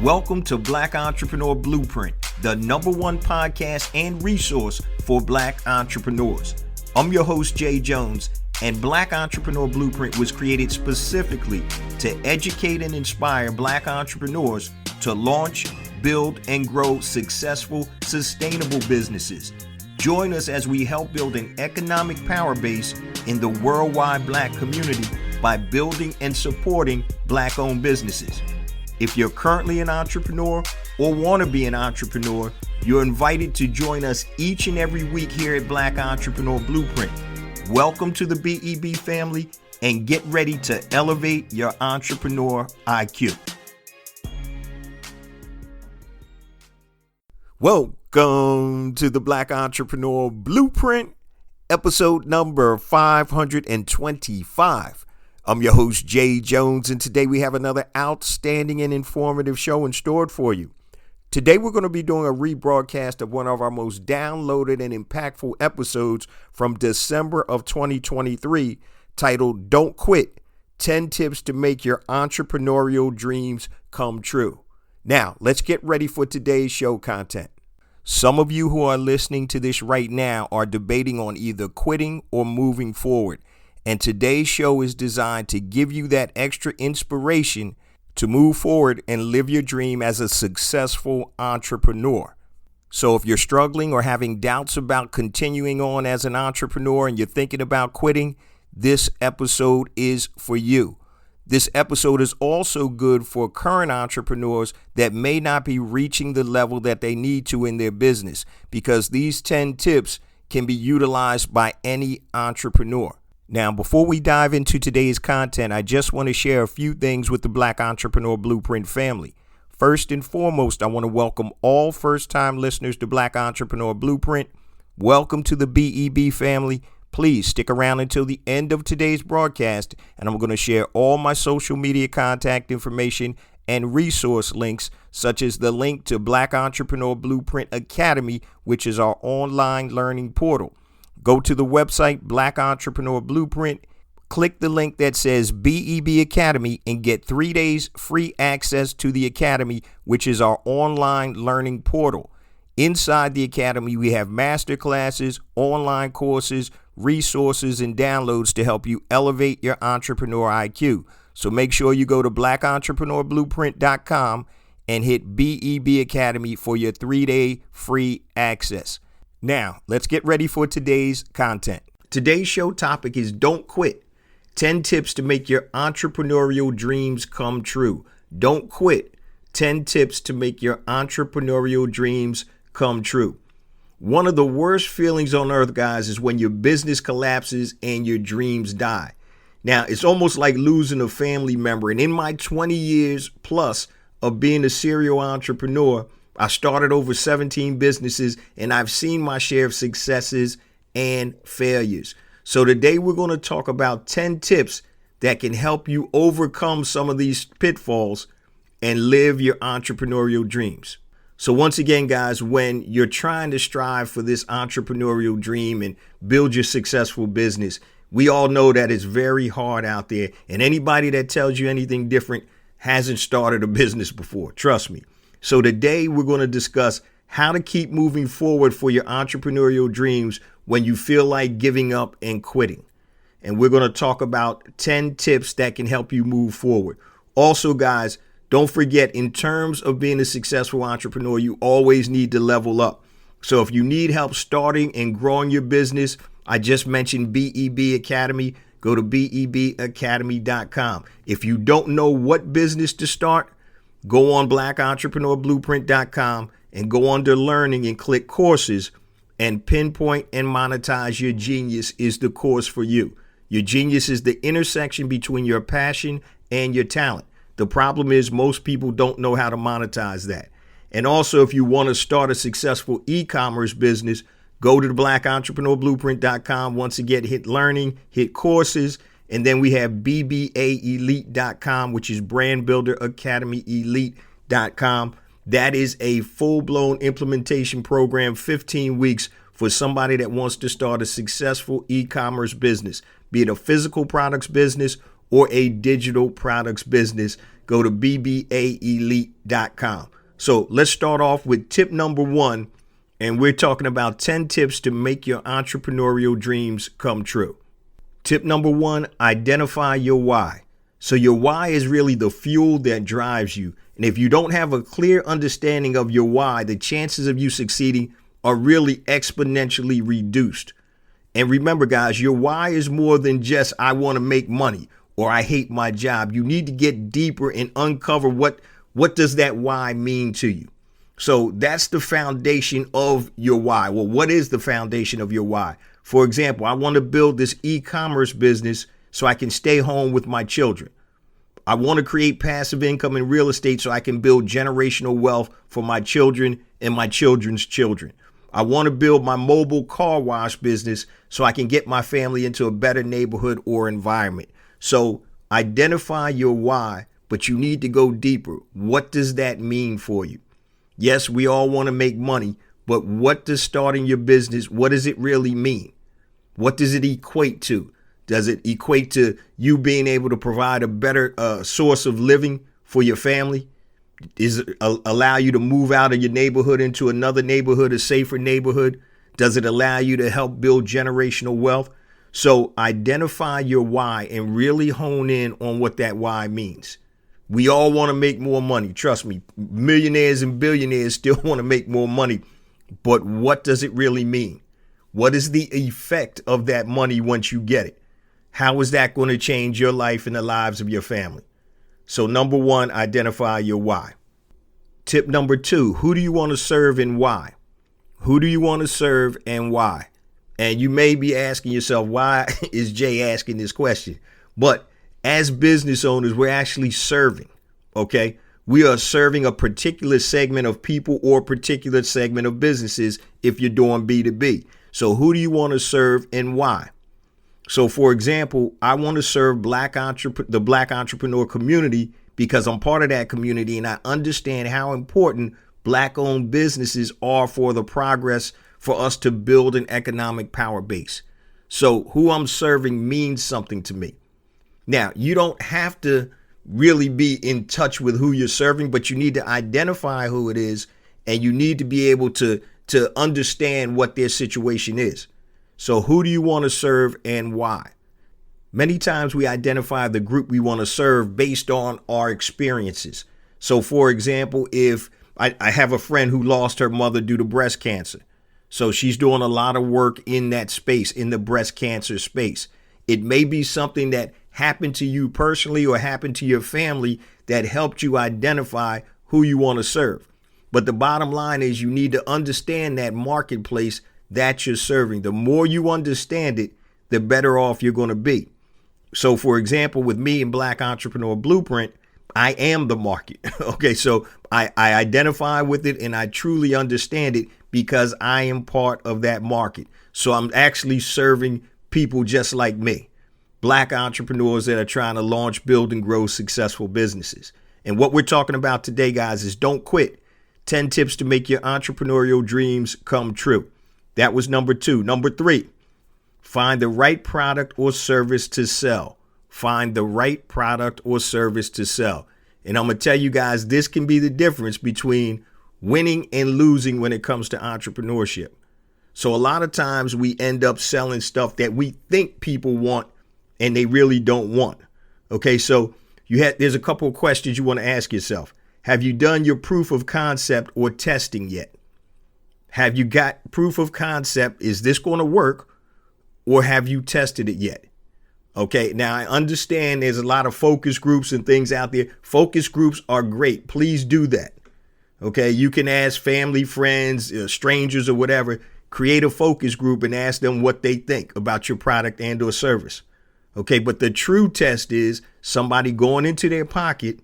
Welcome to Black Entrepreneur Blueprint, the #1 podcast and resource for Black entrepreneurs. I'm your host, Jay Jones, and Black Entrepreneur Blueprint was created specifically to educate and inspire Black entrepreneurs to launch, build, and grow successful, sustainable businesses. Join us as we help build an economic power base in the worldwide Black community by building and supporting Black-owned businesses. If you're currently an entrepreneur or want to be an entrepreneur, you're invited to join us each and every week here at Black Entrepreneur Blueprint. Welcome to the BEB family and get ready to elevate your entrepreneur IQ. Welcome to the Black Entrepreneur Blueprint, episode number 525. I'm your host, Jay Jones, and today we have another outstanding and informative show in store for you. Today we're going to be doing a rebroadcast of one of our most downloaded and impactful episodes from December of 2023, titled Don't Quit, 10 Tips to Make Your Entrepreneurial Dreams Come True. Now, let's get ready for today's show content. Some of you who are listening to this right now are debating on either quitting or moving forward. And today's show is designed to give you that extra inspiration to move forward and live your dream as a successful entrepreneur. So if you're struggling or having doubts about continuing on as an entrepreneur and you're thinking about quitting, this episode is for you. This episode is also good for current entrepreneurs that may not be reaching the level that they need to in their business, because these 10 tips can be utilized by any entrepreneur. Now, before we dive into today's content, I just want to share a few things with the Black Entrepreneur Blueprint family. First and foremost, I want to welcome all first-time listeners to Black Entrepreneur Blueprint. Welcome to the BEB family. Please stick around until the end of today's broadcast, and I'm going to share all my social media contact information and resource links, such as the link to Black Entrepreneur Blueprint Academy, which is our online learning portal. Go to the website, Black Entrepreneur Blueprint, click the link that says BEB Academy and get 3 days free access to the Academy, which is our online learning portal. Inside the Academy, we have master classes, online courses, resources, and downloads to help you elevate your entrepreneur IQ. So make sure you go to blackentrepreneurBlueprint.com and hit BEB Academy for your 3-day free access. Now, let's get ready for today's content. Today's show topic is Don't Quit, 10 tips to make your entrepreneurial dreams come true. Don't quit, 10 tips to make your entrepreneurial dreams come true. One of the worst feelings on earth, guys, is when your business collapses and your dreams die. Now, it's almost like losing a family member. And in my 20 years plus of being a serial entrepreneur, I started over 17 businesses, and I've seen my share of successes and failures. So today we're going to talk about 10 tips that can help you overcome some of these pitfalls and live your entrepreneurial dreams. So once again, guys, when you're trying to strive for this entrepreneurial dream and build your successful business, we all know that it's very hard out there. And anybody that tells you anything different hasn't started a business before. Trust me. So today we're going to discuss how to keep moving forward for your entrepreneurial dreams when you feel like giving up and quitting. And we're going to talk about 10 tips that can help you move forward. Also, guys, don't forget, in terms of being a successful entrepreneur, you always need to level up. So if you need help starting and growing your business, I just mentioned BEB Academy. Go to BEBacademy.com. If you don't know what business to start, go on blackentrepreneurBlueprint.com and go under learning and click courses, and pinpoint and monetize your genius is the course for you. Your genius is the intersection between your passion and your talent. The problem is most people don't know how to monetize that. And also, if you want to start a successful e-commerce business, go to the blackentrepreneurBlueprint.com. Once again, hit learning, hit courses. And then we have BBAElite.com, which is Brand Builder Academy Elite.com. That is a full-blown implementation program, 15 weeks for somebody that wants to start a successful e-commerce business, be it a physical products business or a digital products business. go to bbaelite.com. So let's start off with tip number 1. And we're talking about 10 tips to make your entrepreneurial dreams come true. Tip number 1, identify your why. So your why is really the fuel that drives you. And if you don't have a clear understanding of your why, the chances of you succeeding are really exponentially reduced. And remember, guys, your why is more than just I want to make money or I hate my job. You need to get deeper and uncover what does that why mean to you. So that's the foundation of your why. Well, what is the foundation of your why? For example, I want to build this e-commerce business so I can stay home with my children. I want to create passive income in real estate so I can build generational wealth for my children and my children's children. I want to build my mobile car wash business so I can get my family into a better neighborhood or environment. So identify your why, but you need to go deeper. What does that mean for you? Yes, we all want to make money, but what does starting your business, what does it really mean? What does it equate to? Does it equate to you being able to provide a better source of living for your family? Does it allow you to move out of your neighborhood into another neighborhood, a safer neighborhood? Does it allow you to help build generational wealth? So identify your why and really hone in on what that why means. We all want to make more money. Trust me, millionaires and billionaires still want to make more money. But what does it really mean? What is the effect of that money once you get it? How is that going to change your life and the lives of your family? So number 1, identify your why. Tip number 2, who do you want to serve and why? Who do you want to serve and why? And you may be asking yourself, why is Jay asking this question? But as business owners, we're actually serving, okay? We are serving a particular segment of people or a particular segment of businesses if you're doing B2B. So who do you want to serve and why? So, for example, I want to serve the Black entrepreneur community because I'm part of that community and I understand how important Black-owned businesses are for the progress for us to build an economic power base. So who I'm serving means something to me. Now, you don't have to really be in touch with who you're serving, but you need to identify who it is, and you need to be able to understand what their situation is. So who do you want to serve and why? Many times we identify the group we want to serve based on our experiences. So, for example, if I have a friend who lost her mother due to breast cancer. So she's doing a lot of work in that space, in the breast cancer space. It may be something that happened to you personally or happened to your family that helped you identify who you want to serve. But the bottom line is you need to understand that marketplace that you're serving. The more you understand it, the better off you're going to be. So, for example, with me in Black Entrepreneur Blueprint, I am the market. Okay, so I identify with it and I truly understand it because I am part of that market. So I'm actually serving people just like me, Black entrepreneurs that are trying to launch, build, and grow successful businesses. And what we're talking about today, guys, is don't quit. 10 tips to make your entrepreneurial dreams come true. That was number 2. Number 3, find the right product or service to sell. Find the right product or service to sell. And I'm going to tell you guys, this can be the difference between winning and losing when it comes to entrepreneurship. So a lot of times we end up selling stuff that we think people want and they really don't want. Okay, so there's a couple of questions you want to ask yourself. Have you done your proof of concept or testing yet? Have you got proof of concept? Is this going to work? Or have you tested it yet? Okay, now I understand there's a lot of focus groups and things out there. Focus groups are great. Please do that. Okay, you can ask family, friends, strangers or whatever. Create a focus group and ask them what they think about your product and or service. Okay, but the true test is somebody going into their pocket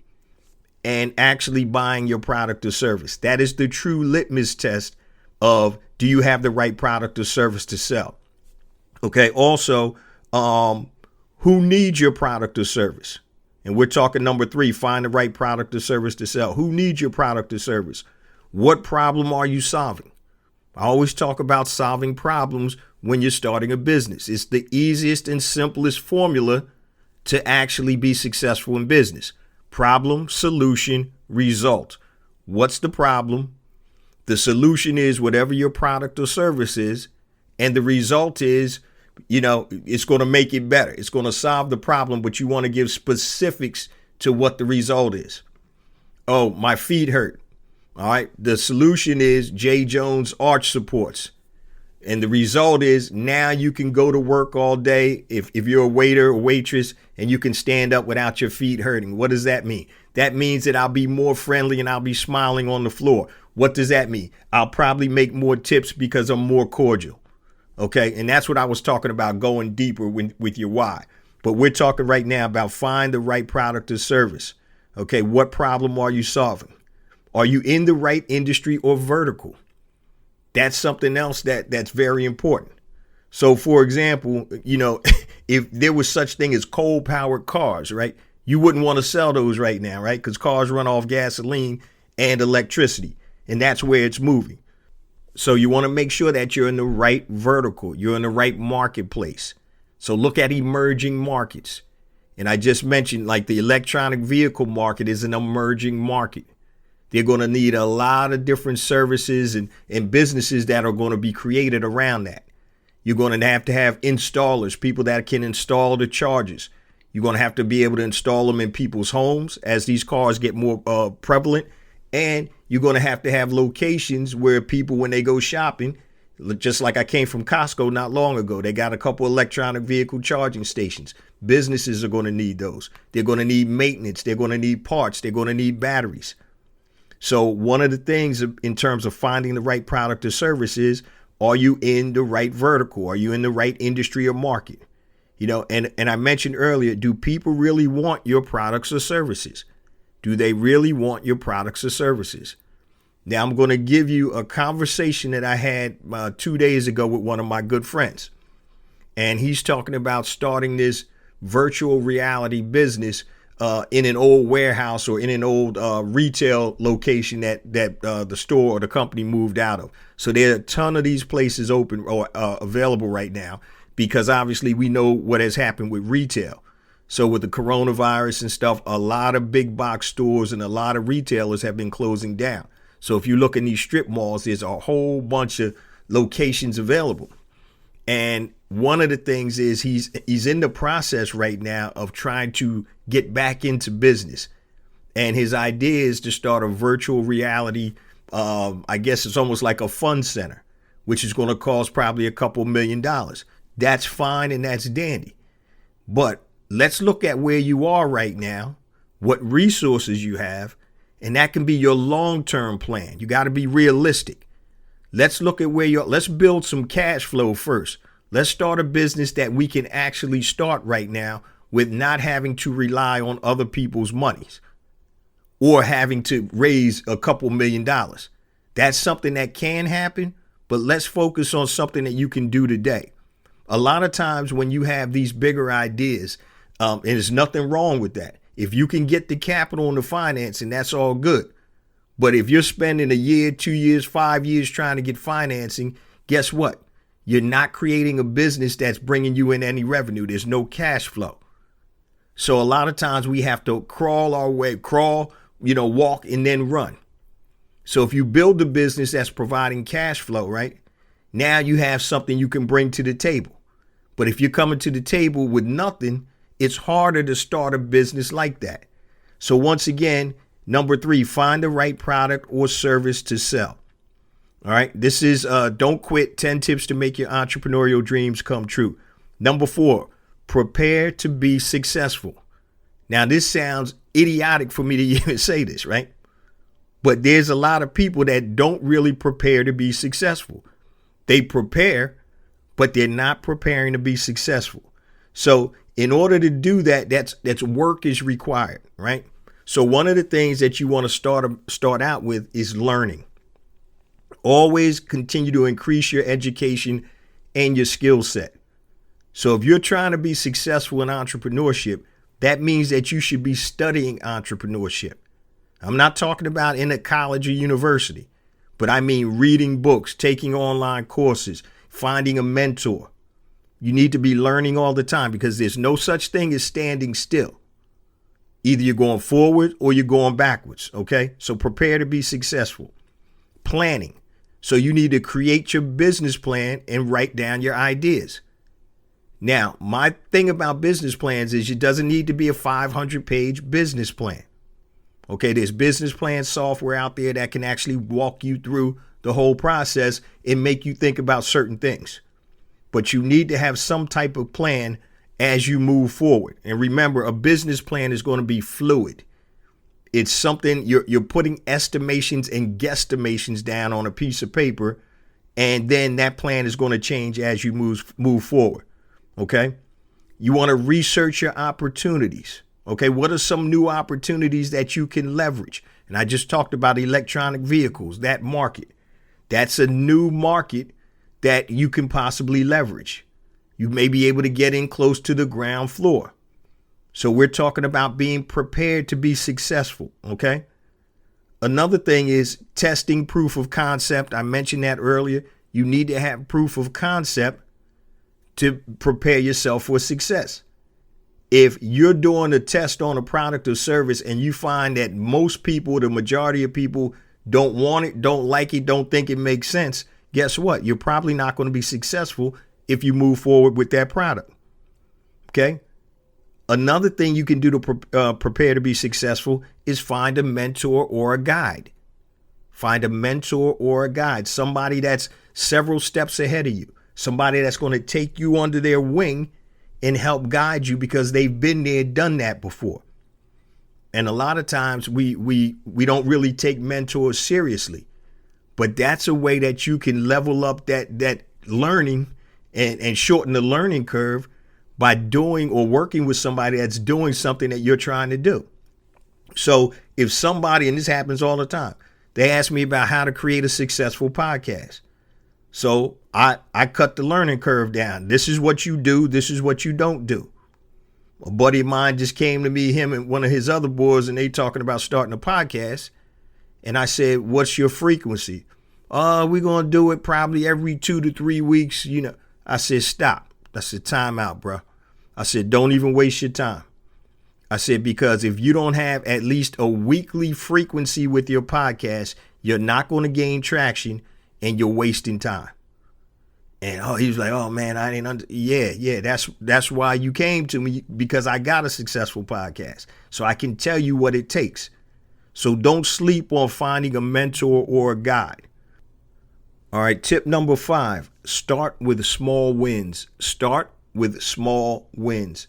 and actually buying your product or service. That is the true litmus test of, do you have the right product or service to sell? Okay, also, who needs your product or service? And we're talking number 3, find the right product or service to sell. Who needs your product or service? What problem are you solving? I always talk about solving problems when you're starting a business. It's the easiest and simplest formula to actually be successful in business. Problem, solution, result. What's the problem? The solution is whatever your product or service is. And the result is, it's going to make it better. It's going to solve the problem, but you want to give specifics to what the result is. Oh, my feet hurt. All right. The solution is J. Jones arch supports. And the result is now you can go to work all day if you're a waiter or waitress and you can stand up without your feet hurting. What does that mean? That means that I'll be more friendly and I'll be smiling on the floor. What does that mean? I'll probably make more tips because I'm more cordial. Okay. And that's what I was talking about, going deeper with your why. But we're talking right now about find the right product or service. Okay. What problem are you solving? Are you in the right industry or vertical? That's something else that's very important. So, for example, if there was such thing as coal-powered cars, right, you wouldn't want to sell those right now, right, because cars run off gasoline and electricity, and that's where it's moving. So you want to make sure that you're in the right vertical. You're in the right marketplace. So look at emerging markets. And I just mentioned, like, the electronic vehicle market is an emerging market. They're going to need a lot of different services and businesses that are going to be created around that. You're going to have installers, people that can install the chargers. You're going to have to be able to install them in people's homes as these cars get more prevalent. And you're going to have locations where people, when they go shopping, just like I came from Costco not long ago, they got a couple electronic vehicle charging stations. Businesses are going to need those. They're going to need maintenance. They're going to need parts. They're going to need batteries. So one of the things in terms of finding the right product or service is, are you in the right vertical? Are you in the right industry or market? And I mentioned earlier, do people really want your products or services? Do they really want your products or services? Now, I'm going to give you a conversation that I had 2 days ago with one of my good friends. And he's talking about starting this virtual reality business in an old warehouse or in an old retail location that the store or the company moved out of. So there are a ton of these places open or available right now, because obviously we know what has happened with retail. So with the coronavirus and stuff, a lot of big box stores and a lot of retailers have been closing down. So if you look in these strip malls, there's a whole bunch of locations available. And one of the things is he's in the process right now of trying to get back into business. And his idea is to start a virtual reality. I guess it's almost like a fun center, which is going to cost probably $2 million. That's fine and that's dandy. But let's look at where you are right now, what resources you have, and that can be your long-term plan. You got to be realistic. Let's look at let's build some cash flow first. Let's start a business that we can actually start right now with not having to rely on other people's monies or having to raise $2 million. That's something that can happen, but let's focus on something that you can do today. A lot of times when you have these bigger ideas, and there's nothing wrong with that. If you can get the capital and the financing, that's all good. But if you're spending a year, 2 years, 5 years trying to get financing, guess what? You're not creating a business that's bringing you in any revenue. There's no cash flow. So a lot of times we have to walk and then run. So if you build a business that's providing cash flow, right? Now you have something you can bring to the table. But if you're coming to the table with nothing, it's harder to start a business like that. So once again, number 3, find the right product or service to sell. All right. This is Don't Quit, 10 tips to make your entrepreneurial dreams come true. Number 4, prepare to be successful. Now, this sounds idiotic for me to even say this, right? But there's a lot of people that don't really prepare to be successful. They prepare, but they're not preparing to be successful. So in order to do that, that's work is required, right? So one of the things that you want to start out with is learning. Always continue to increase your education and your skill set. So if you're trying to be successful in entrepreneurship, that means that you should be studying entrepreneurship. I'm not talking about in a college or university, but I mean reading books, taking online courses, finding a mentor. You need to be learning all the time because there's no such thing as standing still. Either you're going forward or you're going backwards, okay? So prepare to be successful. Planning. So you need to create your business plan and write down your ideas. Now, my thing about business plans is it doesn't need to be a 500-page business plan. Okay, there's business plan software out there that can actually walk you through the whole process and make you think about certain things. But you need to have some type of plan as you move forward. And remember, a business plan is going to be fluid. It's something you're putting estimations and guesstimations down on a piece of paper, and then that plan is going to change as you move forward. Okay, you want to research your opportunities. Okay, what are some new opportunities that you can leverage? And I just talked about electronic vehicles, that market. That's a new market that you can possibly leverage. You may be able to get in close to the ground floor. So we're talking about being prepared to be successful, okay? Another thing is testing proof of concept. I mentioned that earlier. You need to have proof of concept to prepare yourself for success. If you're doing a test on a product or service and you find that most people, the majority of people, don't want it, don't like it, don't think it makes sense, guess what? You're probably not going to be successful if you move forward with that product. Okay. Another thing you can do to prepare to be successful is find a mentor or a guide. Find a mentor or a guide, somebody that's several steps ahead of you, somebody that's going to take you under their wing and help guide you because they've been there, done that before. And a lot of times we don't really take mentors seriously, but that's a way that you can level up that learning and shorten the learning curve by doing or working with somebody that's doing something that you're trying to do. So if somebody, and this happens all the time, they ask me about how to create a successful podcast. So I cut the learning curve down. This is what you do. This is what you don't do. A buddy of mine just came to me, him and one of his other boys, and they talking about starting a podcast. And I said, what's your frequency? We're going to do it probably every 2 to 3 weeks. You know, I said, stop. I said, time out, bro. I said, don't even waste your time. I said, because if you don't have at least a weekly frequency with your podcast, you're not going to gain traction and you're wasting time. And he was like, oh man, I didn't yeah, that's why you came to me, because I got a successful podcast. So I can tell you what it takes. So don't sleep on finding a mentor or a guide. All right, tip number 5, start with small wins. Start with small wins.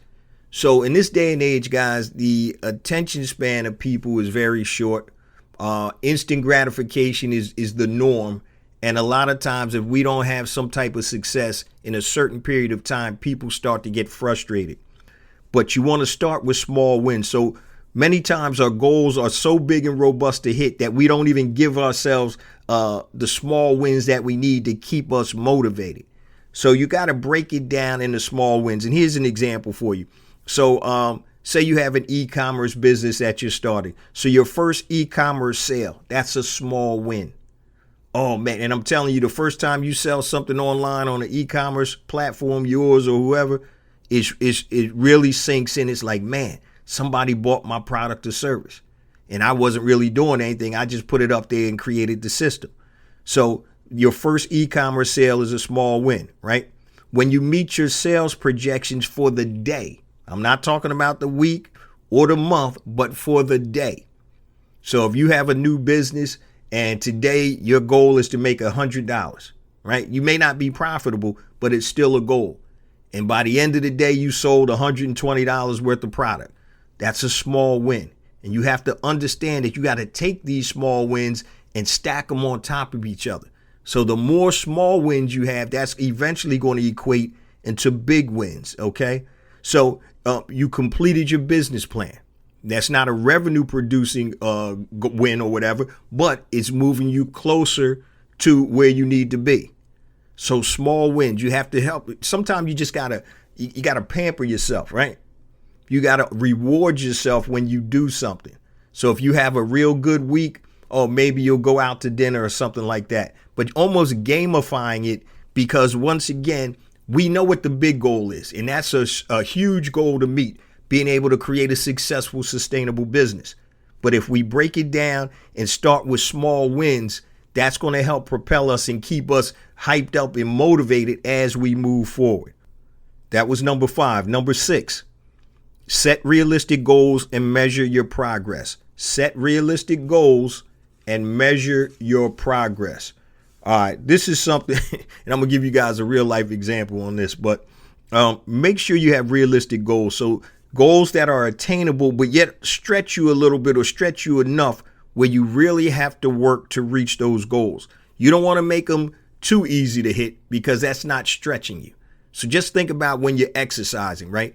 So in this day and age, guys, the attention span of people is very short. Instant gratification is the norm. And a lot of times, if we don't have some type of success in a certain period of time, people start to get frustrated. But you want to start with small wins. So many times our goals are so big and robust to hit that we don't even give ourselves the small wins that we need to keep us motivated. So you got to break it down into small wins. And here's an example for you. So say you have an e-commerce business that you're starting. So your first e-commerce sale, that's a small win. Oh man, and I'm telling you, the first time you sell something online on an e-commerce platform, yours or whoever, it really sinks in. It's like, man, somebody bought my product or service and I wasn't really doing anything. I just put it up there and created the system. So your first e-commerce sale is a small win, right? When you meet your sales projections for the day, I'm not talking about the week or the month, but for the day. So if you have a new business and today your goal is to make $100, right? You may not be profitable, but it's still a goal. And by the end of the day, you sold $120 worth of product. That's a small win. And you have to understand that you got to take these small wins and stack them on top of each other. So the more small wins you have, that's eventually going to equate into big wins. Okay. So you completed your business plan. That's not a revenue producing win or whatever, but it's moving you closer to where you need to be. So small wins, you have to help. Sometimes you just gotta pamper yourself, right? You gotta reward yourself when you do something. So if you have a real good week, or maybe you'll go out to dinner or something like that, but almost gamifying it, because once again, we know what the big goal is, and that's a huge goal to meet. being able to create a successful, sustainable business. But if we break it down and start with small wins, that's going to help propel us and keep us hyped up and motivated as we move forward. That was number 5. Number 6, set realistic goals and measure your progress. Set realistic goals and measure your progress. All right, this is something, and I'm going to give you guys a real life example on this, but make sure you have realistic goals. So goals that are attainable, but yet stretch you a little bit or stretch you enough where you really have to work to reach those goals. You don't want to make them too easy to hit because that's not stretching you. So just think about when you're exercising, right?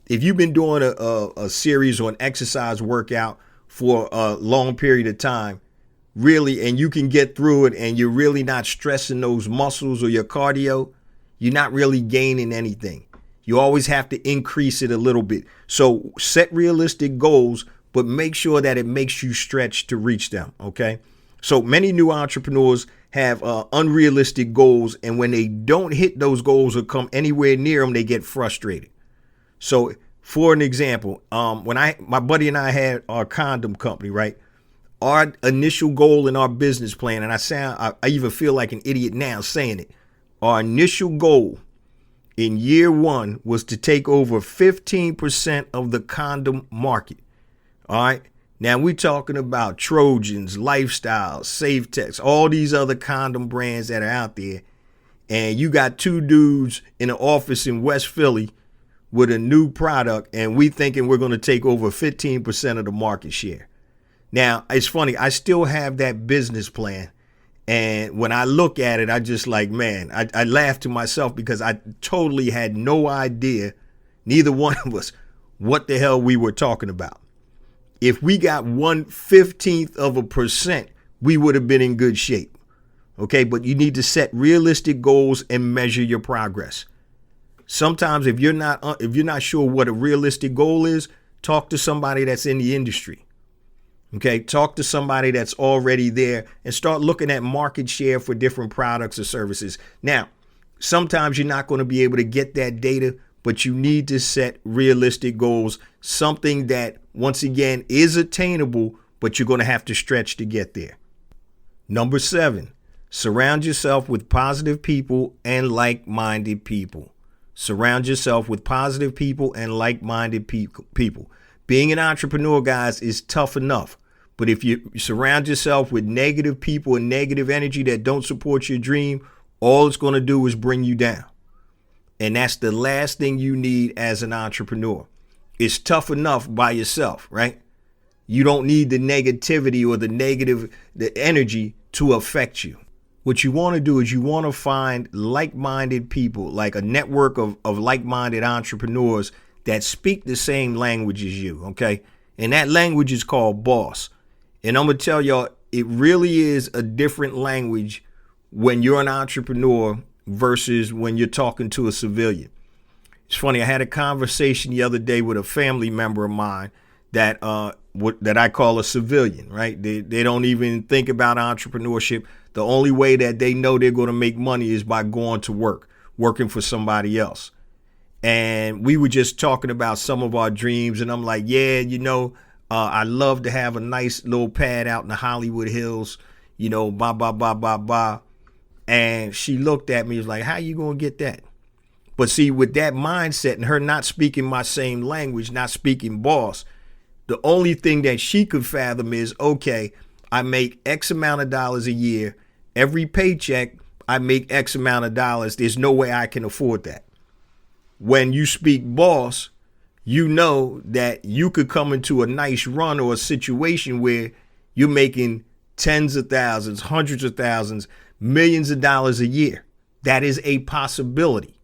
If you've been doing a series or an exercise workout for a long period of time, really, and you can get through it and you're really not stressing those muscles or your cardio, you're not really gaining anything. You always have to increase it a little bit. So set realistic goals, but make sure that it makes you stretch to reach them, okay? So many new entrepreneurs have unrealistic goals, and when they don't hit those goals or come anywhere near them, they get frustrated. So for an example, when my buddy and I had our condom company, right? Our initial goal in our business plan, and I even feel like an idiot now saying it, our initial goal in year 1 was to take over 15% of the condom market. All right. Now we're talking about Trojans, Lifestyle, Safetex, all these other condom brands that are out there. And you got 2 dudes in an office in West Philly with a new product, and we thinking we're going to take over 15% of the market share. Now, it's funny. I still have that business plan. And when I look at it, I just like, man, I laugh to myself because I totally had no idea, neither one of us, what the hell we were talking about. If we got 1/15%, we would have been in good shape. Okay, but you need to set realistic goals and measure your progress. Sometimes if you're not sure what a realistic goal is, talk to somebody that's in the industry. Okay, talk to somebody that's already there and start looking at market share for different products or services. Now, sometimes you're not going to be able to get that data, but you need to set realistic goals, something that, once again, is attainable, but you're going to have to stretch to get there. Number 7, surround yourself with positive people and like-minded people. Surround yourself with positive people and like-minded people. Being an entrepreneur, guys, is tough enough. But if you surround yourself with negative people and negative energy that don't support your dream, all it's going to do is bring you down. And that's the last thing you need as an entrepreneur. It's tough enough by yourself, right? You don't need the negativity or the energy to affect you. What you want to do is you want to find like-minded people, like a network of like-minded entrepreneurs that speak the same language as you, okay? And that language is called boss. And I'm going to tell y'all, it really is a different language when you're an entrepreneur versus when you're talking to a civilian. It's funny, I had a conversation the other day with a family member of mine that I call a civilian, right? They don't even think about entrepreneurship. The only way that they know they're going to make money is by going to work, working for somebody else. And we were just talking about some of our dreams. And I'm like, yeah, I love to have a nice little pad out in the Hollywood Hills, blah, blah, blah, blah, blah. And she looked at me, was like, how you going to get that? But see, with that mindset and her not speaking my same language, not speaking boss, the only thing that she could fathom is, okay, I make X amount of dollars a year. Every paycheck, I make X amount of dollars. There's no way I can afford that. When you speak boss, you know that you could come into a nice run or a situation where you're making tens of thousands, hundreds of thousands, millions of dollars a year. That is a possibility.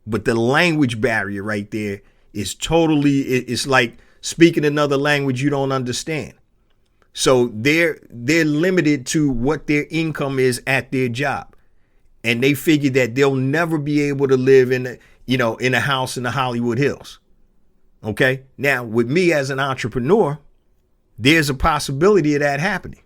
But the language barrier right there is it's like speaking another language you don't understand. So they're limited to what their income is at their job. And they figure that they'll never be able to live in a house in the Hollywood Hills. Okay. Now, with me as an entrepreneur, there's a possibility of that happening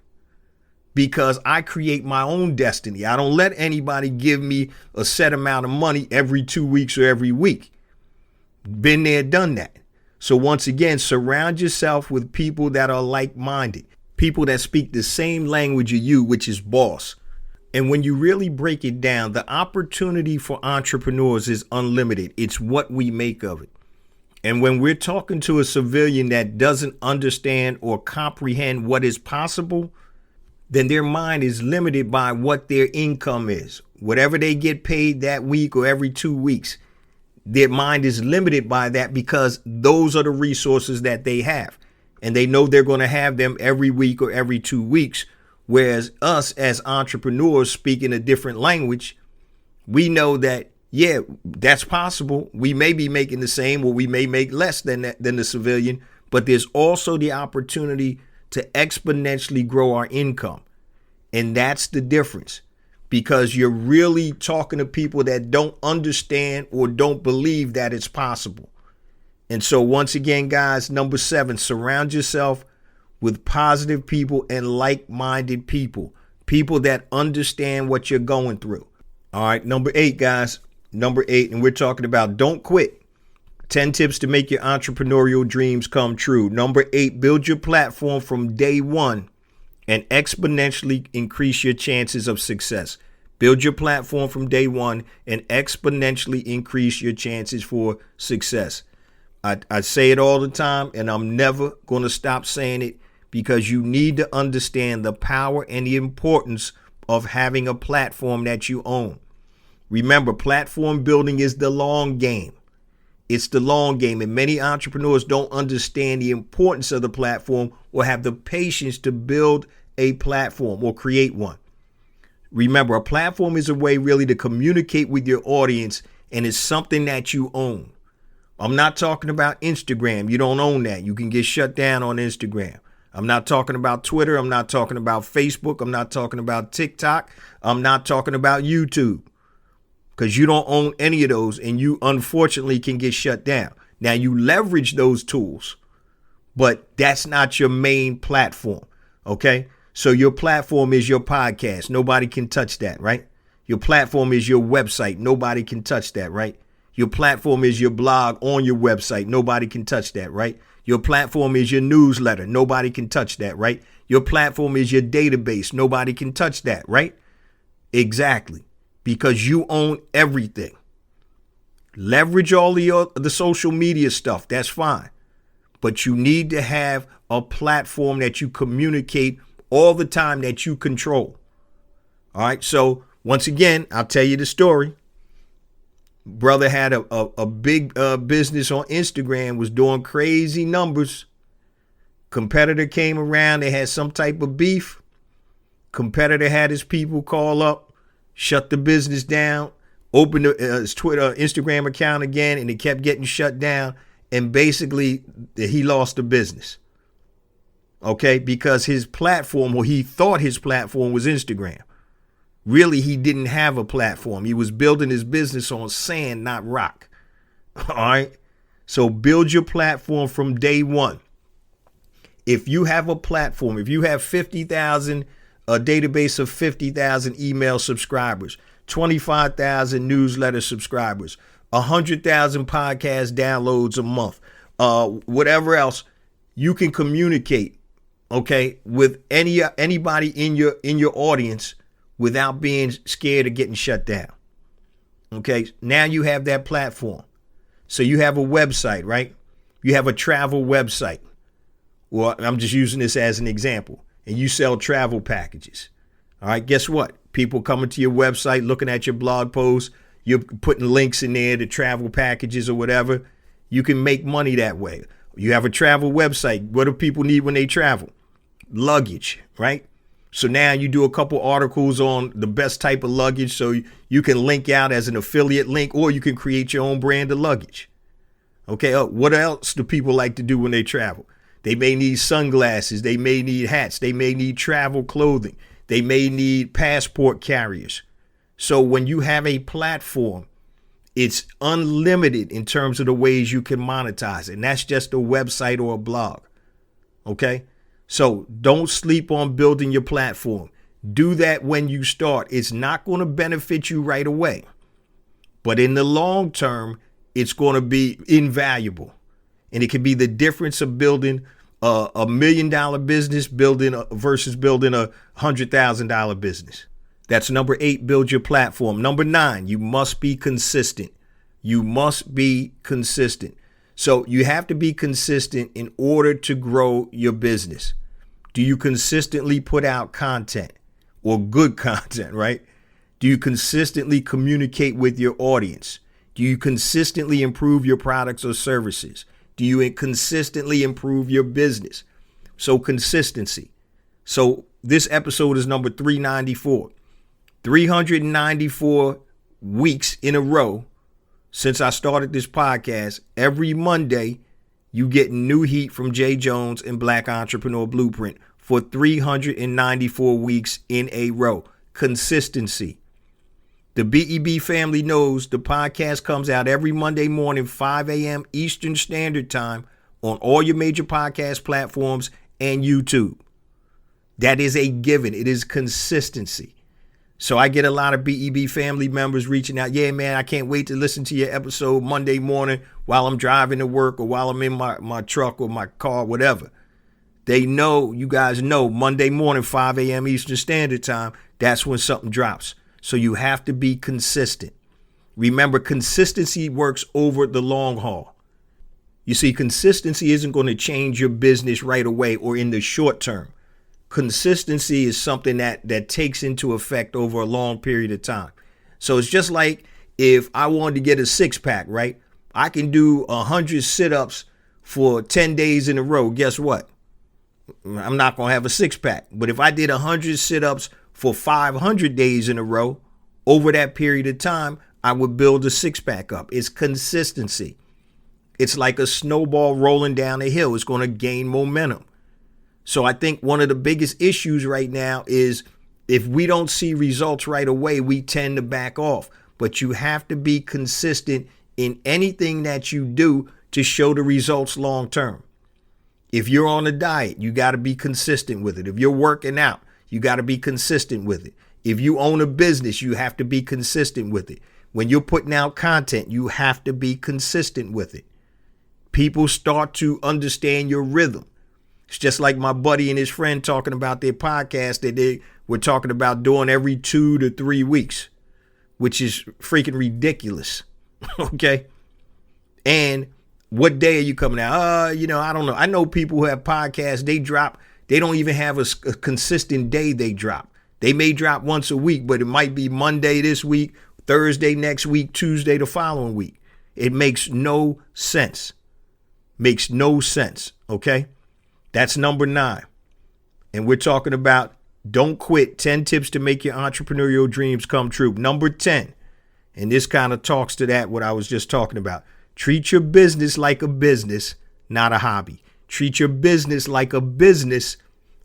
because I create my own destiny. I don't let anybody give me a set amount of money every 2 weeks or every week. Been there, done that. So once again, surround yourself with people that are like-minded, people that speak the same language as you, which is boss. And when you really break it down, the opportunity for entrepreneurs is unlimited. It's what we make of it. And when we're talking to a civilian that doesn't understand or comprehend what is possible, then their mind is limited by what their income is. Whatever they get paid that week or every 2 weeks, their mind is limited by that because those are the resources that they have. And they know they're going to have them every week or every 2 weeks. Whereas us as entrepreneurs speaking a different language, we know that, yeah, that's possible. We may be making the same or we may make less than the civilian, but there's also the opportunity to exponentially grow our income. And that's the difference, because you're really talking to people that don't understand or don't believe that it's possible. And so once again, guys, number 7, surround yourself with positive people and like-minded people, people that understand what you're going through. All right, number 8, guys, number 8, and we're talking about don't quit. 10 tips to make your entrepreneurial dreams come true. Number 8, build your platform from day one and exponentially increase your chances of success. Build your platform from day one and exponentially increase your chances for success. I say it all the time, and I'm never going to stop saying it, because you need to understand the power and the importance of having a platform that you own. Remember, platform building is the long game. It's the long game, and many entrepreneurs don't understand the importance of the platform or have the patience to build a platform or create one. Remember, a platform is a way really to communicate with your audience, and it's something that you own. I'm not talking about Instagram. You don't own that. You can get shut down on Instagram. I'm not talking about Twitter. I'm not talking about Facebook. I'm not talking about TikTok. I'm not talking about YouTube, because you don't own any of those, and you unfortunately can get shut down. Now, you leverage those tools, but that's not your main platform. Okay. So your platform is your podcast. Nobody can touch that, right? Your platform is your website. Nobody can touch that, right? Your platform is your blog on your website. Nobody can touch that, right? Your platform is your newsletter. Nobody can touch that, right? Your platform is your database. Nobody can touch that, right? Exactly. Because you own everything. Leverage all the social media stuff. That's fine. But you need to have a platform that you communicate all the time, that you control. All right. So once again, I'll tell you the story. Brother had a big business on Instagram, was doing crazy numbers. Competitor came around. They had some type of beef. Competitor had his people call up, shut the business down, open his Twitter, Instagram account again, and it kept getting shut down. And basically, he lost the business. Okay, because his platform, or he thought his platform, was Instagram. Really, he didn't have a platform. He was building his business on sand, not rock. All right. So build your platform from day one. If you have a platform, if you have 50,000, a database of 50,000 email subscribers, 25,000 newsletter subscribers, 100,000 podcast downloads a month, whatever else, you can communicate, okay, with anybody in your audience without being scared of getting shut down. Okay, now you have that platform. So you have a website, right? You have a travel website. Well, I'm just using this as an example. And you sell travel packages. All right, guess what? People coming to your website, looking at your blog posts, you're putting links in there to travel packages or whatever. You can make money that way. You have a travel website. What do people need when they travel? Luggage, right? So now you do a couple articles on the best type of luggage, so you can link out as an affiliate link, or you can create your own brand of luggage. Okay, what else do people like to do when they travel? They may need sunglasses. They may need hats. They may need travel clothing. They may need passport carriers. So when you have a platform, it's unlimited in terms of the ways you can monetize it. And that's just a website or a blog. Okay. So don't sleep on building your platform. Do that when you start. It's not going to benefit you right away, but in the long term, it's going to be invaluable. And it could be the difference of building a $1 million business versus building a $100,000 business. That's number 8, build your platform. Number 9, you must be consistent. You must be consistent. So you have to be consistent in order to grow your business. Do you consistently put out content or good content, right? Do you consistently communicate with your audience? Do you consistently improve your products or services? Do you consistently improve your business? So consistency. So this episode is number 394. 394 weeks in a row since I started this podcast. Every Monday, you get new heat from Jay Jones and Black Entrepreneur Blueprint for 394 weeks in a row. Consistency. The BEB family knows the podcast comes out every Monday morning, 5 a.m. Eastern Standard Time on all your major podcast platforms and YouTube. That is a given. It is consistency. So I get a lot of BEB family members reaching out. Yeah, man, I can't wait to listen to your episode Monday morning while I'm driving to work or while I'm in my truck or my car, whatever. They know, you guys know, Monday morning, 5 a.m. Eastern Standard Time, that's when something drops. So you have to be consistent. Remember, consistency works over the long haul. You see, consistency isn't going to change your business right away or in the short term. Consistency is something that takes into effect over a long period of time. So it's just like if I wanted to get a 6-pack, right? I can do 100 sit-ups for 10 days in a row. Guess what? I'm not going to have a 6-pack. But if I did 100 sit-ups for 500 days in a row, over that period of time, I would build a 6-pack up. It's consistency. It's like a snowball rolling down a hill. It's going to gain momentum. So I think one of the biggest issues right now is if we don't see results right away, we tend to back off. But you have to be consistent in anything that you do to show the results long term. If you're on a diet, you got to be consistent with it. If you're working out, you got to be consistent with it. If you own a business, you have to be consistent with it. When you're putting out content, you have to be consistent with it. People start to understand your rhythm. It's just like my buddy and his friend talking about their podcast that they were talking about doing every 2 to 3 weeks, which is freaking ridiculous. Okay. And what day are you coming out? I don't know. I know people who have podcasts, they don't even have a consistent day they drop. They may drop once a week, but it might be Monday this week, Thursday next week, Tuesday the following week. It makes no sense. Makes no sense. Okay. That's number 9. And we're talking about don't quit. 10 tips to make your entrepreneurial dreams come true. Number 10. And this kind of talks to that, what I was just talking about. Treat your business like a business, not a hobby. Treat your business like a business,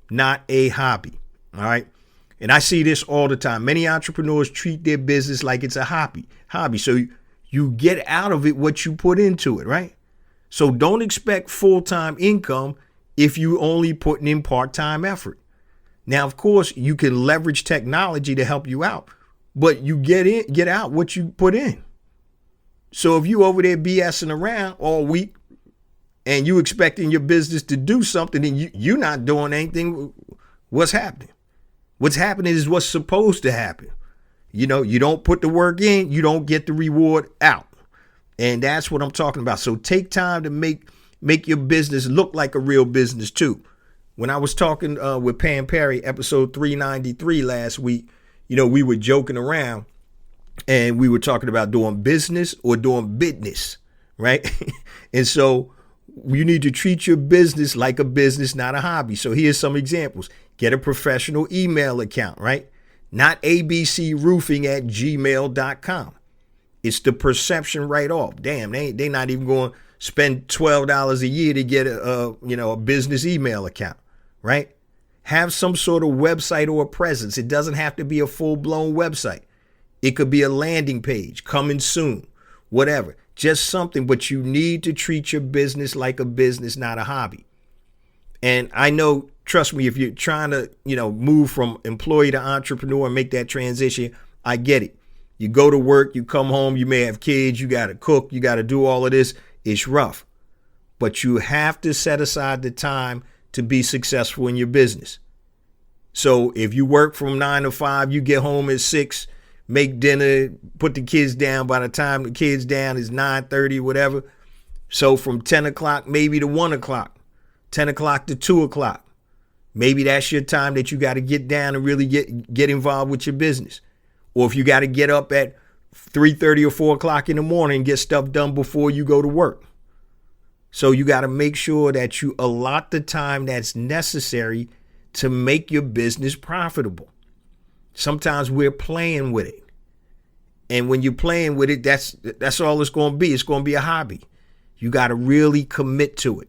not a hobby. All right. And I see this all the time. Many entrepreneurs treat their business like it's a hobby. So you get out of it what you put into it, right? So don't expect full-time income if you only putting in part-time effort. Now, of course, you can leverage technology to help you out, but you get out what you put in. So if you over there BSing around all week and you expecting your business to do something and you're not doing anything, what's happening? What's happening is what's supposed to happen. You don't put the work in, you don't get the reward out. And that's what I'm talking about. So take time to make your business look like a real business too. When I was talking with Pam Perry, episode 393 last week, we were joking around and we were talking about doing business or doing business, right? And so you need to treat your business like a business, not a hobby. So here's some examples. Get a professional email account, right? Not abcroofing@gmail.com. It's the perception right off. Damn, they not even going to spend $12 a year to get a business email account, right? Have some sort of website or a presence. It doesn't have to be a full-blown website. It could be a landing page, coming soon, whatever. Just something, but you need to treat your business like a business, not a hobby. And I know, trust me, if you're trying to, move from employee to entrepreneur and make that transition, I get it. You go to work, you come home, you may have kids, you got to cook, you got to do all of this. It's rough. but you have to set aside the time to be successful in your business. So if you work from 9 to 5, you get home at 6, make dinner, put the kids down. By the time the kids down is 9:30, whatever. So from 10 o'clock, maybe to 1 o'clock, 10 o'clock to 2 o'clock. Maybe that's your time that you got to get down and really get involved with your business. Or if you got to get up at 3:30 or 4 o'clock in the morning and get stuff done before you go to work. So you got to make sure that you allot the time that's necessary to make your business profitable. Sometimes we're playing with it. And when you're playing with it, that's all it's going to be. It's going to be a hobby. You got to really commit to it.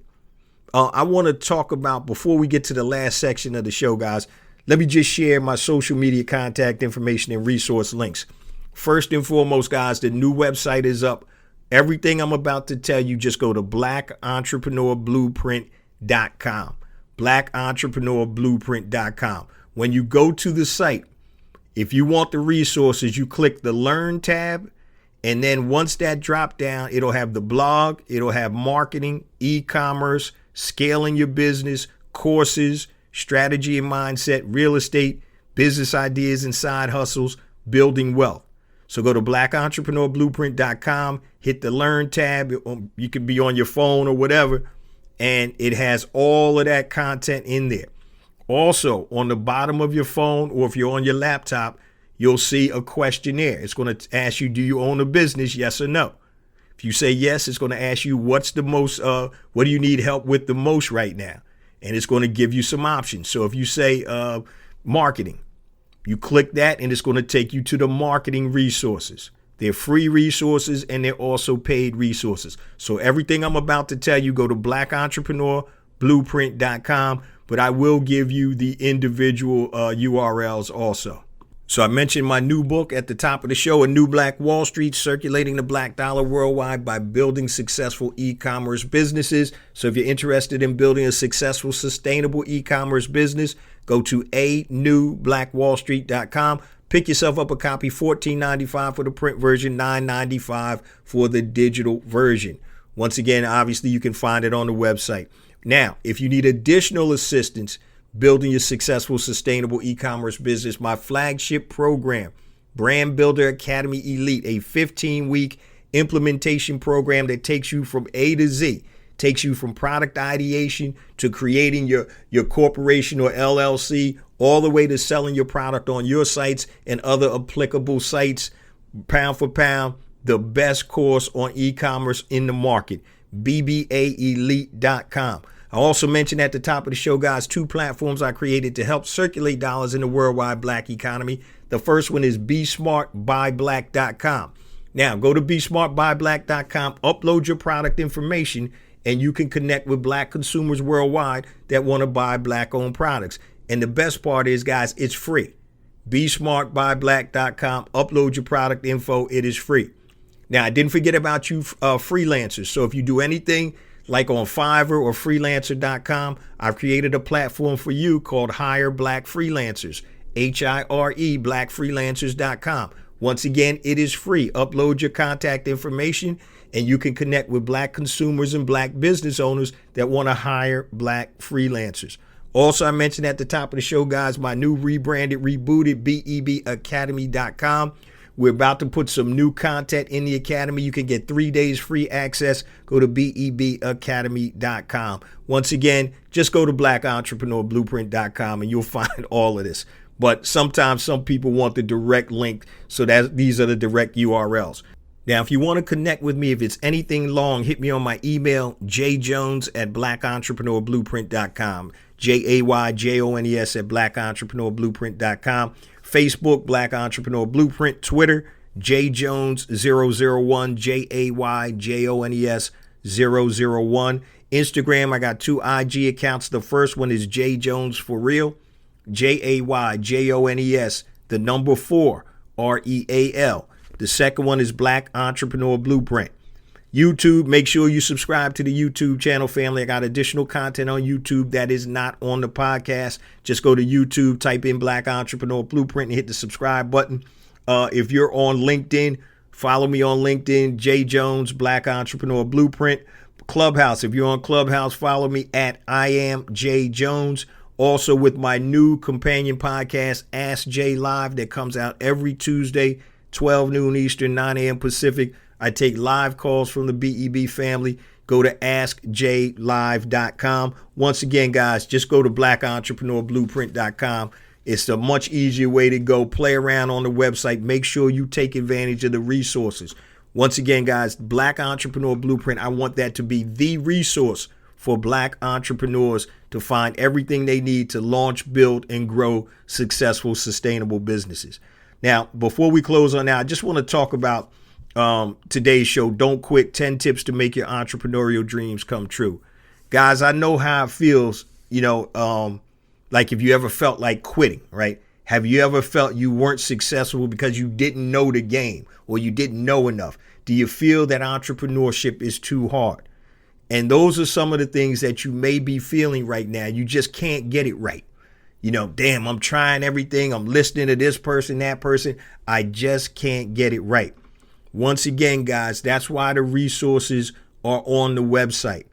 I want to talk about, before we get to the last section of the show, guys, let me just share my social media contact information and resource links. First and foremost, guys, the new website is up. Everything I'm about to tell you, just go to blackentrepreneurblueprint.com. blackentrepreneurblueprint.com. When you go to the site, if you want the resources, you click the Learn tab. And then once that drop down, it'll have the blog, it'll have marketing, e-commerce, scaling your business, courses, strategy and mindset, real estate, business ideas and side hustles, building wealth. So go to blackentrepreneurblueprint.com, hit the Learn tab. You can be on your phone or whatever, and it has all of that content in there. Also, on the bottom of your phone, or if you're on your laptop, you'll see a questionnaire. It's going to ask you, do you own a business? Yes or no. If you say yes, it's going to ask you, what do you need help with the most right now? And it's going to give you some options. So if you say marketing, you click that and it's going to take you to the marketing resources. They're free resources and they're also paid resources. So everything I'm about to tell you, go to blackentrepreneurblueprint.com, but I will give you the individual URLs also. So I mentioned my new book at the top of the show, A New Black Wall Street, Circulating the Black Dollar Worldwide by Building Successful E-Commerce Businesses. So if you're interested in building a successful, sustainable e-commerce business, go to anewblackwallstreet.com. Pick yourself up a copy, $14.95 for the print version, $9.95 for the digital version. Once again, obviously, you can find it on the website. Now, if you need additional assistance building your successful, sustainable e-commerce business, my flagship program, Brand Builder Academy Elite, a 15-week implementation program that takes you from A to Z, takes you from product ideation to creating your corporation or LLC, all the way to selling your product on your sites and other applicable sites, pound for pound, the best course on e-commerce in the market, BBAelite.com. I also mentioned at the top of the show, guys, 2 platforms I created to help circulate dollars in the worldwide black economy. The first one is BeSmartBuyBlack.com. Now, go to BeSmartBuyBlack.com, upload your product information, and you can connect with black consumers worldwide that want to buy black-owned products. And the best part is, guys, it's free. BeSmartBuyBlack.com, upload your product info. It is free. Now, I didn't forget about you freelancers. So if you do anything like on Fiverr or freelancer.com, I've created a platform for you called Hire Black Freelancers, HIRE, blackfreelancers.com. Once again, it is free. Upload your contact information and you can connect with black consumers and black business owners that want to hire black freelancers. Also, I mentioned at the top of the show, guys, my new rebranded, rebooted BEBacademy.com. We're about to put some new content in the academy. You can get 3 days free access. Go to BEBacademy.com. Once again, just go to blackentrepreneurblueprint.com and you'll find all of this. But sometimes some people want the direct link, so these are the direct URLs. Now, if you want to connect with me, if it's anything long, hit me on my email, jjones@blackentrepreneurblueprint.com, JAYJONES at blackentrepreneurblueprint.com. Facebook, Black Entrepreneur Blueprint. Twitter, JJones001, JAYJONES001. Instagram, I got 2 IG accounts. The first one is JJones for real, JAYJONES, the number 4, REAL. The second one is Black Entrepreneur Blueprint. YouTube, make sure you subscribe to the YouTube channel, family. I got additional content on YouTube that is not on the podcast. Just go to YouTube, type in Black Entrepreneur Blueprint and hit the subscribe button. If you're on LinkedIn, follow me on LinkedIn, J Jones, Black Entrepreneur Blueprint. Clubhouse. If you're on Clubhouse, follow me at I am Jay Jones. Also with my new companion podcast, Ask Jay Live, that comes out every Tuesday, 12 noon Eastern, 9 a.m. Pacific. I take live calls from the BEB family. Go to askjlive.com. Once again, guys, just go to blackentrepreneurblueprint.com. It's a much easier way to go. Play around on the website. Make sure you take advantage of the resources. Once again, guys, Black Entrepreneur Blueprint, I want that to be the resource for Black entrepreneurs to find everything they need to launch, build, and grow successful, sustainable businesses. Now, before we close on that, I just want to talk about today's show, Don't Quit, 10 Tips to Make Your Entrepreneurial Dreams Come True. Guys, I know how it feels, like if you ever felt like quitting, right? Have you ever felt you weren't successful because you didn't know the game or you didn't know enough? Do you feel that entrepreneurship is too hard? And those are some of the things that you may be feeling right now. You just can't get it right. Damn, I'm trying everything. I'm listening to this person, that person. I just can't get it right. Once again, guys, that's why the resources are on the website.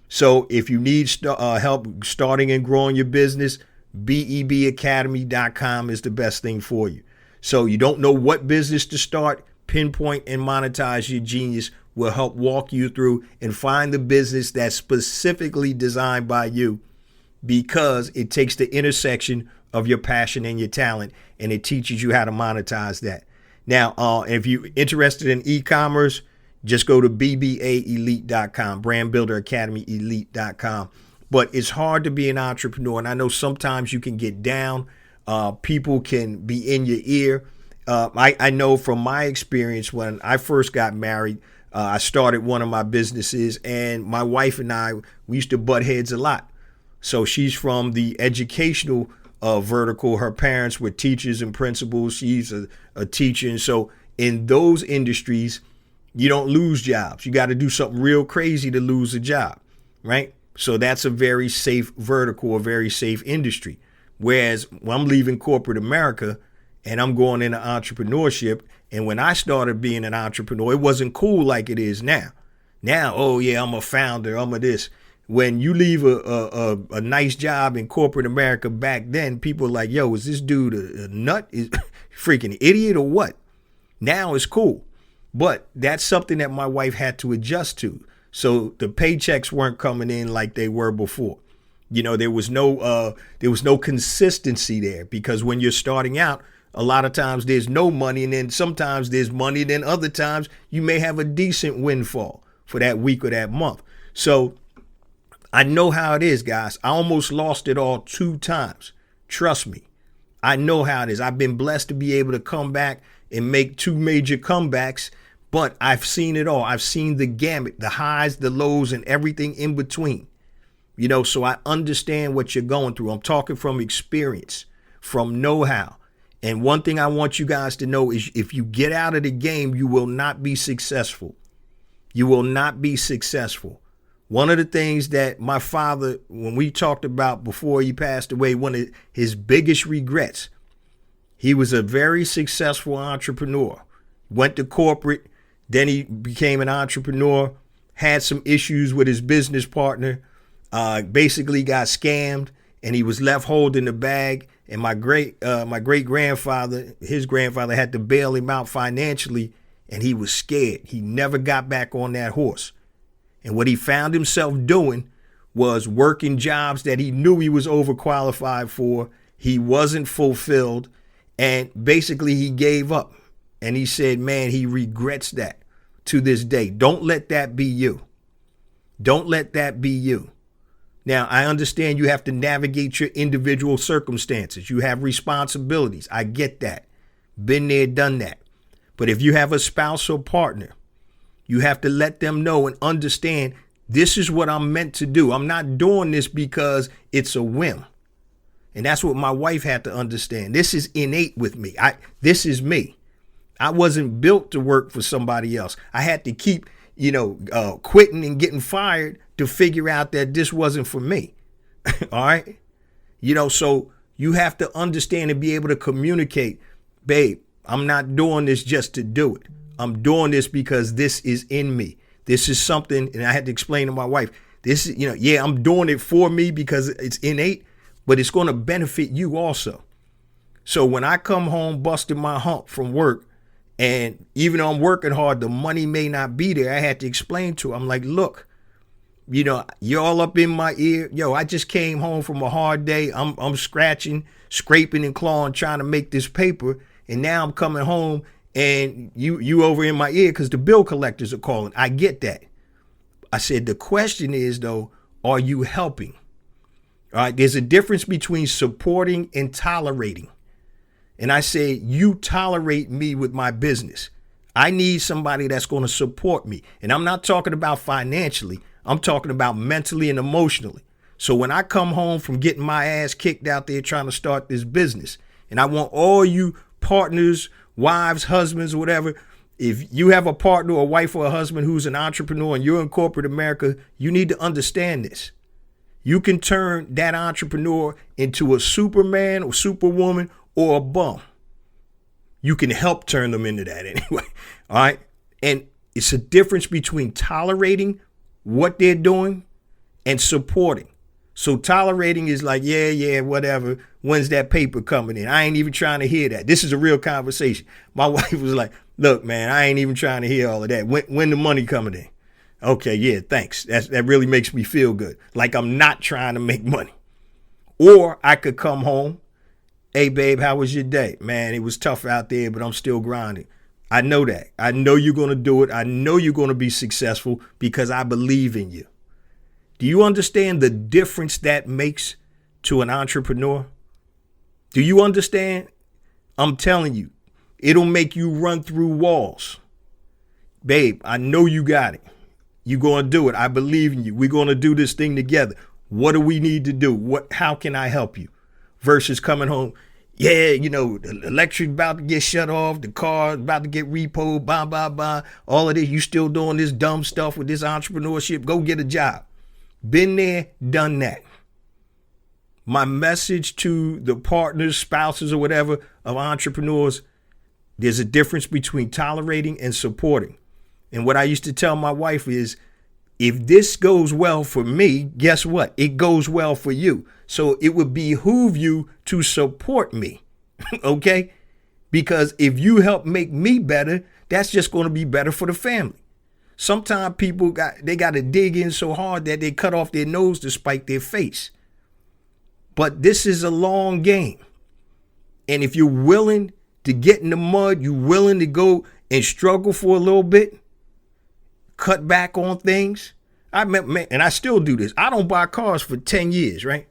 So if you need help starting and growing your business, BEBacademy.com is the best thing for you. So you don't know what business to start, pinpoint and monetize your genius will help walk you through and find the business that's specifically designed by you, because it takes the intersection of your passion and your talent and it teaches you how to monetize that. Now, if you're interested in e-commerce, just go to bbaelite.com, Brand Builder Academy Elite.com. But it's hard to be an entrepreneur. And I know sometimes you can get down. People can be in your ear. I know from my experience when I first got married, I started one of my businesses, and my wife and I, we used to butt heads a lot. So she's from the educational vertical. Her parents were teachers and principals. She's a teacher. And so in those industries, you don't lose jobs. You got to do something real crazy to lose a job, right? So that's a very safe vertical, a very safe industry. Whereas when I'm leaving corporate America and I'm going into entrepreneurship, and when I started being an entrepreneur, it wasn't cool like it is now. Now, oh yeah, I'm a founder, I'm a this. When you leave a nice job in corporate America back then, people are like, yo, is this dude a nut? Is freaking idiot or what? Now it's cool. But that's something that my wife had to adjust to. So the paychecks weren't coming in like they were before. There was no consistency there, because when you're starting out, a lot of times there's no money, and then sometimes there's money, then other times you may have a decent windfall for that week or that month. So I know how it is, guys. I almost lost it all 2 times. Trust me. I know how it is. I've been blessed to be able to come back and make 2 major comebacks, but I've seen it all. I've seen the gamut, the highs, the lows, and everything in between. So I understand what you're going through. I'm talking from experience, from know-how. And one thing I want you guys to know is if you get out of the game, you will not be successful. You will not be successful. One of the things that my father, when we talked about before he passed away, one of his biggest regrets, he was a very successful entrepreneur, went to corporate, then he became an entrepreneur, had some issues with his business partner, basically got scammed, and he was left holding the bag. And my great grandfather, his grandfather, had to bail him out financially, and he was scared. He never got back on that horse. And what he found himself doing was working jobs that he knew he was overqualified for. He wasn't fulfilled, and basically he gave up. And he said, man, he regrets that to this day. Don't let that be you. Don't let that be you. Now, I understand you have to navigate your individual circumstances. You have responsibilities. I get that. Been there, done that. But if you have a spouse or partner, you have to let them know and understand, this is what I'm meant to do. I'm not doing this because it's a whim. And that's what my wife had to understand. This is innate with me. This is me. I wasn't built to work for somebody else. I had to keep, quitting and getting fired to figure out that this wasn't for me. All right. So you have to understand and be able to communicate, babe, I'm not doing this just to do it. I'm doing this because this is in me. This is something, and I had to explain to my wife, this is, yeah, I'm doing it for me because it's innate, but it's going to benefit you also. So when I come home busting my hump from work, and even though I'm working hard, the money may not be there, I had to explain to her, I'm like, look, you're all up in my ear. Yo, I just came home from a hard day. I'm scratching, scraping and clawing, trying to make this paper. And now I'm coming home and you over in my ear because the bill collectors are calling. I get that. I said, the question is, though, are you helping? All right. There's a difference between supporting and tolerating. And I say, you tolerate me with my business. I need somebody that's going to support me. And I'm not talking about financially. I'm talking about mentally and emotionally. So when I come home from getting my ass kicked out there trying to start this business, and I want all you partners, wives, husbands, whatever, if you have a partner, a wife or a husband who's an entrepreneur and you're in corporate America, you need to understand this. You can turn that entrepreneur into a Superman or Superwoman or a bum. You can help turn them into that anyway. All right. And it's a difference between tolerating what they're doing and supporting. So tolerating is like, yeah, whatever. When's that paper coming in? I ain't even trying to hear that. This is a real conversation. My wife was like, look, man, I ain't even trying to hear all of that. When the money coming in? Okay, yeah, thanks. That really makes me feel good. Like I'm not trying to make money. Or I could come home. Hey, babe, how was your day? Man, it was tough out there, but I'm still grinding. I know that. I know you're going to do it. I know you're going to be successful because I believe in you. Do you understand the difference that makes to an entrepreneur? Do you understand? I'm telling you, it'll make you run through walls. Babe, I know you got it. You're going to do it. I believe in you. We're going to do this thing together. What do we need to do? How can I help you? Versus coming home, yeah, the electric about to get shut off, the car about to get repoed, blah, all of this. You still doing this dumb stuff with this entrepreneurship. Go get a job. Been there, done that. My message to the partners, spouses, or whatever of entrepreneurs, there's a difference between tolerating and supporting. And what I used to tell my wife is, if this goes well for me, guess what? It goes well for you. So it would behoove you to support me, okay? Because if you help make me better, that's just going to be better for the family. Sometimes people got to dig in so hard that they cut off their nose to spite their face. But this is a long game. And if you're willing to get in the mud, you're willing to go and struggle for a little bit, cut back on things. And I still do this. I don't buy cars for 10 years, right?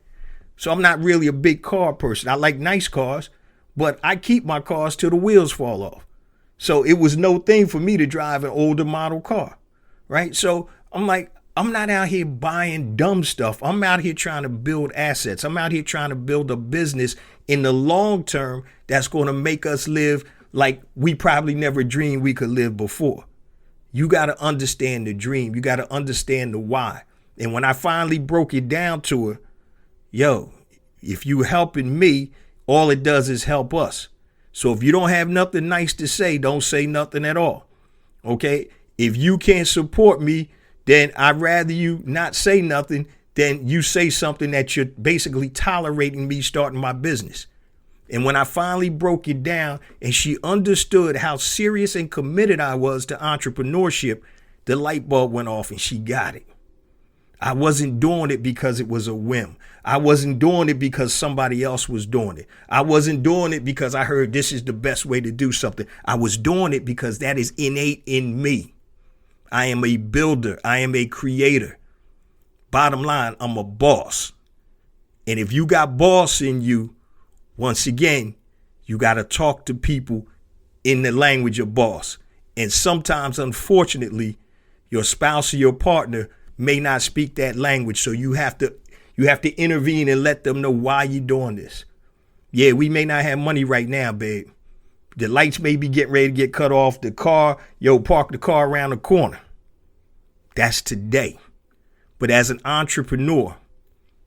So I'm not really a big car person. I like nice cars, but I keep my cars till the wheels fall off. So it was no thing for me to drive an older model car, right? So I'm like, I'm not out here buying dumb stuff. I'm out here trying to build assets. I'm out here trying to build a business in the long term that's going to make us live like we probably never dreamed we could live before. You got to understand the dream. You got to understand the why. And when I finally broke it down to her, yo, if you helping me, all it does is help us. So if you don't have nothing nice to say, don't say nothing at all. Okay? If you can't support me, then I'd rather you not say nothing than you say something that you're basically tolerating me starting my business. And when I finally broke it down and she understood how serious and committed I was to entrepreneurship, the light bulb went off and she got it. I wasn't doing it because it was a whim. I wasn't doing it because somebody else was doing it. I wasn't doing it because I heard this is the best way to do something. I was doing it because that is innate in me. I am a builder. I am a creator. Bottom line, I'm a boss. And if you got boss in you, once again, you got to talk to people in the language of boss. And sometimes, unfortunately, your spouse or your partner may not speak that language. So you have to intervene and let them know why you're doing this. Yeah, we may not have money right now, babe. The lights may be getting ready to get cut off. The car, park the car around the corner. That's today. But as an entrepreneur,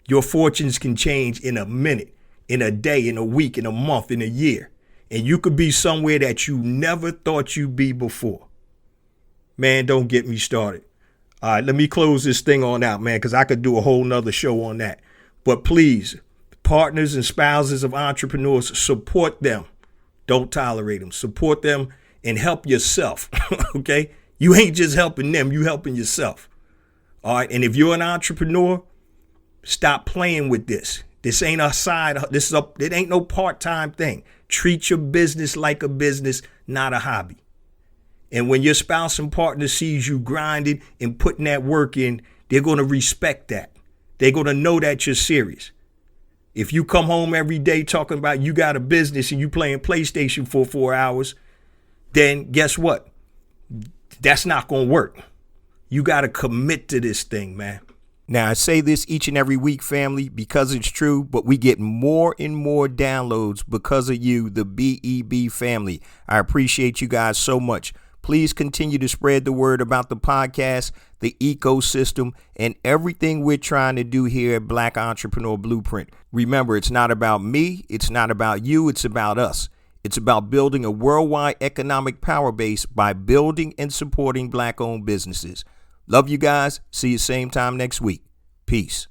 your fortunes can change in a minute, in a day, in a week, in a month, in a year. And you could be somewhere that you never thought you'd be before. Man, don't get me started. All right, let me close this thing on out, man, because I could do a whole nother show on that. But please, partners and spouses of entrepreneurs, support them. Don't tolerate them. Support them and help yourself, okay? You ain't just helping them, you helping yourself. All right, and if you're an entrepreneur, stop playing with this. This ain't a side, it ain't no part-time thing. Treat your business like a business, not a hobby. And when your spouse and partner sees you grinding and putting that work in, they're going to respect that. They're going to know that you're serious. If you come home every day talking about you got a business and you playing PlayStation for 4 hours, then guess what? That's not going to work. You got to commit to this thing, man. Now, I say this each and every week, family, because it's true, but we get more and more downloads because of you, the BEB family. I appreciate you guys so much. Please continue to spread the word about the podcast, the ecosystem, and everything we're trying to do here at Black Entrepreneur Blueprint. Remember, it's not about me. It's not about you. It's about us. It's about building a worldwide economic power base by building and supporting Black-owned businesses. Love you guys. See you same time next week. Peace.